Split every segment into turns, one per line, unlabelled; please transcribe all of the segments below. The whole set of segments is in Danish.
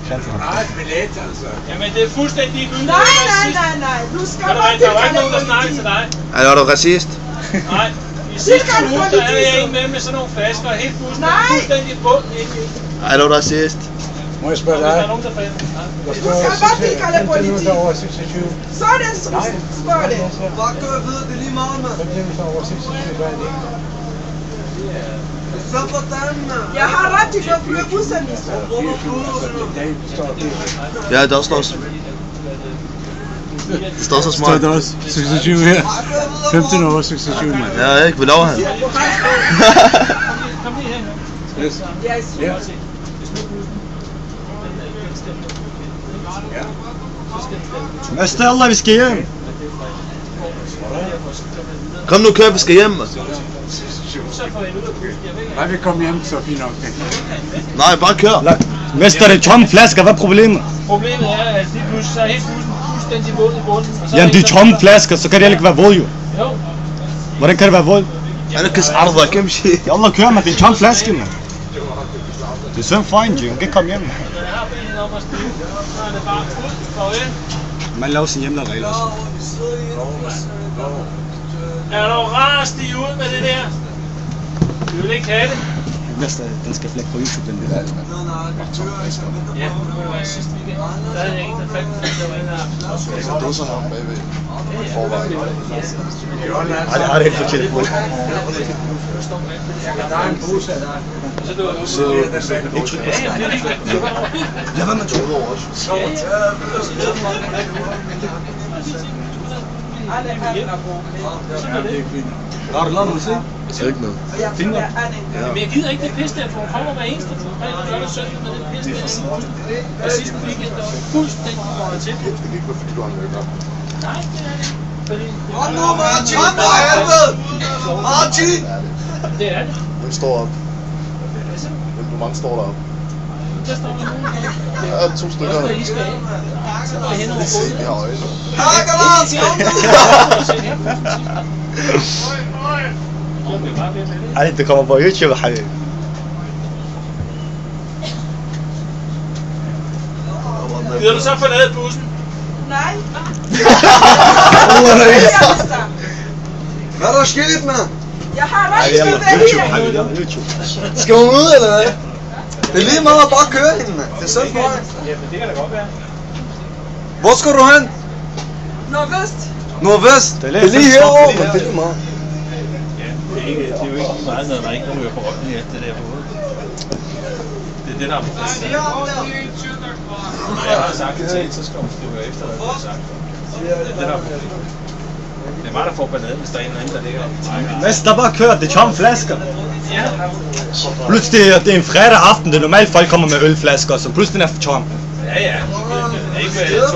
Nej, billet altså.
Jamen det er fuldstændig gyldigt.
Nej. Du skal bare
der var ikke nogen, der snakkede til dig.
Er du racist?
Nej. I sidste uge, der havde jeg en med sådan nogle flasker, helt fuldstændig bund.
Er du racist?
Må jeg spørge dig?
Der er nogen, der falder.
Du skal bare tilkalde politi. Sådan står det.
Bare kør videre, det er lige meget, mand.
15 over 26, hvad er det?
Så hvordan, mand?
Jeg har ret til at flyve bussen.
Ja, der står også. Det står så smart.
Står der også 26 her. 15 over 26, mand.
Ja, ikke? Vil han?
Kom lige hen.
Ja.
Mester Allah, vi skal hjem.
Kom nu, kør, vi skal hjem.
Nej, vi kommer hjem, så fint nok.
Nej, bare kør.
Mester, det er tomme flasker, hvad er problemet?
Problemet er, at de pludselig så er helt fuldstændig våd i bunden.
Jamen, de er tomme flasker, så kan det ikke være våd jo.
Jo.
Hvordan kan det være våd?
أنا كيس عرضة كم شيء.
يلا kør, man. Det er tomme flasker, man. Det er sådan fint, jo. Hun kan ikke komme hjem. Man laver sin hjemlige regler også.
Er du rastig ud med det der? Du vil ikke have det?
Den skal flække på YouTube, den der.
Ja, det var sidste weekend. Der havde jeg en, der fandt, der var en, der også
Så dåser her bagved. Forvejen.
Nej, det har det ikke for telefon.
Der er en bus af dig.
Så jeg var med to år også.
Har du lavet musik?
Ikke noget.
Fint nok.
Men jeg gider ikke det pisse der, for hun kommer hver eneste lørdag søndag med den pisse der. Og sidste weekend, der var fuldstændig røget til.
Det er ikke, fordi du har noget godt.
Nej, det er det. Fordi...
Kom nu, Martin! For helvede! Martin!
Det er det.
Den står op. Hvor mange står der op?
Der står der nogen.
Ja, 2 stykker.
Der I skal af. Så går jeg hen over
Se, vi har øjne.
Hakker, Lars! Kom nu!
Ej, det kommer på YouTube, حبيبي.
Gider du så forlade bussen?
Nej.
Hvad er der sket, mand?
Jeg har ret til at være her.
Skal hun ud, eller hvad? Det er lige meget at bare køre hende, mand. Det er sådan for mig.
Ja, men det kan da godt være.
Hvor skal du hen?
Nordvest.
Nordvest? Det er lige herovre, men det er lige meget.
Det er jo ikke meget, når der ikke ryger på røven i alt det der på hovedet. Det er det, der er problemet. Når jeg har sagt det til, så skal hun høre efter, hvad jeg har sagt. Det er det, der er problemet. Det er mig, der får ballade, hvis der er en eller anden, der ligger og trækker.
Mester, bare kør. Det er tomme flasker.
Ja.
Pludselig det er en fredag aften. Det er normalt, folk kommer med ølflasker, så pludselig den er for tom.
Ja, ja. Det er ikke 2-3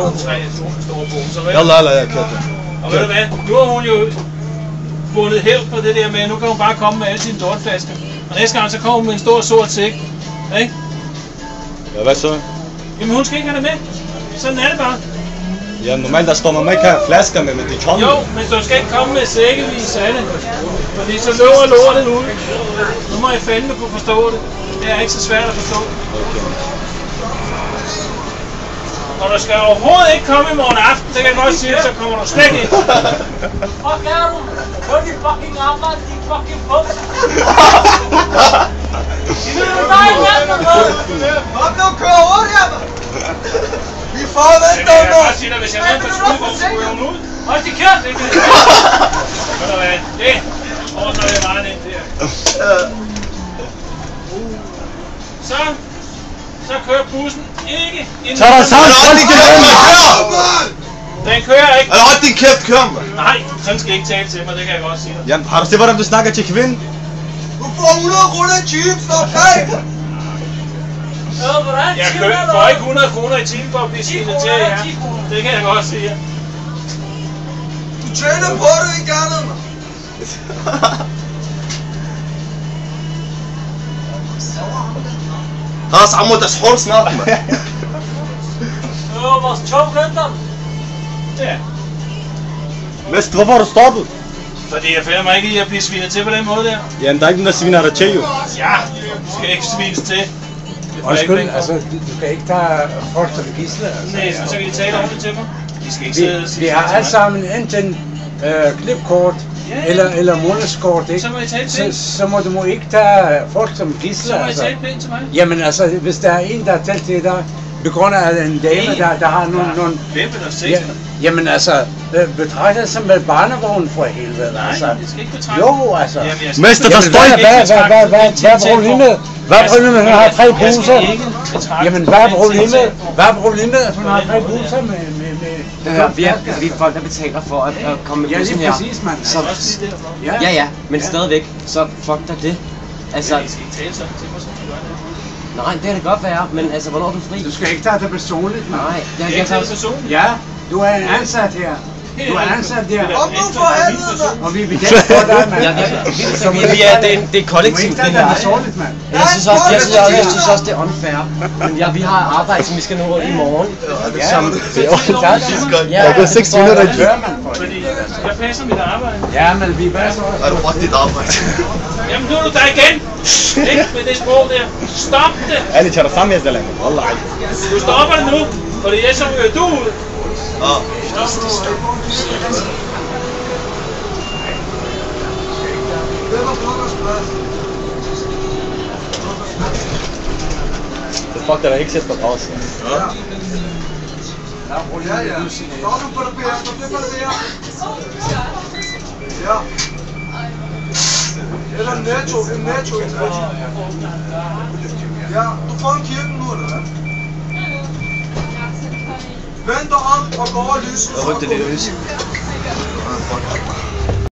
store bumser, vel?
Yalla, jeg kører det.
Og ved du hvad? Nu har hun jo vundet hævd på det der med, nu kan hun bare komme med alle sine dårtflasker. Og næste gang, så kommer hun med en stor sort sæk. Ikke?
Ja, hvad så?
Jamen hun skal ikke have det med. Sådan er det bare.
Ja, normalt der står man ikke have flasker med, men det er tomme.
Jo, men du skal ikke komme med sækkevis af det. Fordi så løber lortet ud. Nu må jeg fandme kunne forstå det. Det er ikke så svært at forstå.
Okay.
Og du skal overhovedet ikke komme i morgen aften, det kan jeg godt sige, så kommer du slet ikke. Fuck er du? Hvor er de fucking arbejde, de fucking bum?
Kom nu, kør hurtigere, mand! Vi forventer
Jeg kan
nu!
godt sige dig, hvis jeg var på skudvogn, så ryger hun ud. Hold de kæft, ikke? Ved du hvad, det ordner jeg meget ind der. Så kører bussen ikke ind.
Så er der sammen,
Hold din kæft,
Den kører ikke.
Hold din kæft, kør, mand!
Nej, han skal ikke tale til mig, det kan jeg godt sige dig.
Jamen, har du set, hvordan du snakker til kvinden?
Du får 100 kroner i chips, og bag!
Jeg får ikke 100 kroner i timen for at blive svinet til jer. Det kan jeg godt sige.
Du tjener på det, ikke andet, mand!
خلاص عمو انت سحور snart, mand.
Vores togventer. Ja.
Mester, hvorfor har du stoppet?
Fordi jeg finder mig ikke i at blive svinet til på den måde der.
Jamen, der er ikke nogen, der sviner dig til, jo.
Ja, skal ikke svines til.
Undskyld, altså, du skal ikke tage folk som gidsler. Altså.
Nej, så kan de tale ordentligt til mig. De skal ikke sidde og sige
Vi har alle sammen enten klipkort eller månedskort, ikke?
Så må I tale pænt.
Så må du ikke tage folk som gidsler.
Så må I
Altså.
tale pænt til mig.
Jamen altså, hvis der er en, der har talt til dig, begrunder af en dame, der har nogle...
Hvem vil der se?
Ja, jamen altså, betragter det som et barnevogn for helvede, altså.
Nej, det skal ikke betragte.
Jo, altså.
Jamen, jeg skal
Mester, der
Jamen,
står ikke...
hvad er problemet? Hvad er problemet, at hun har 3 poser? Jamen, hvad er problemet? Hvad er problemet, at hun har 3 poser med
vi er folk, der betaler for at komme med
Ja,
bussen
lige
her.
præcis, mand.
Så, ja, men stadigvæk, så fuck dig det. Altså,
I skal ikke tale sådan til mig, som du gør det.
nej, det kan det godt være, men altså, hvornår er du fri?
Du skal ikke tage det personligt, mand.
Nej,
Det er ikke tale personligt.
Ja, du er en ansat her. Du er ansat der.
Kom nu for helvede, mand.
Og vi vil gerne for dig, mand.
Det er
Du må
kollektivt,
ikke
det
tage det
her.
personligt, mand.
Jeg synes også, det er unfair. Men ja, vi har arbejde, som vi skal nå i morgen. Som,
Det er også
ja,
der går 6 minutter i
Gør man for det.
Fordi jeg passer mit arbejde.
Ja, men vi passer også.
Er du fuck dit arbejde?
Jamen nu er du der igen. Ikke med det sprog der. Stop det.
Ali ترى سامي الزلمه والله عادي.
Du stopper det nu. Fordi så ryger du ud.
Ja.
Hvem er Bukkers plads?
Fuck, der er ikke sæt på pause.
Ja, ja. Nå, du barberer. Du bliver barberer. Ja. Eller netto. En netto i netto. Ja, du får en kirken nu, eller hvad? Vend dig om og gå over lyset.
Jeg rygte det lys.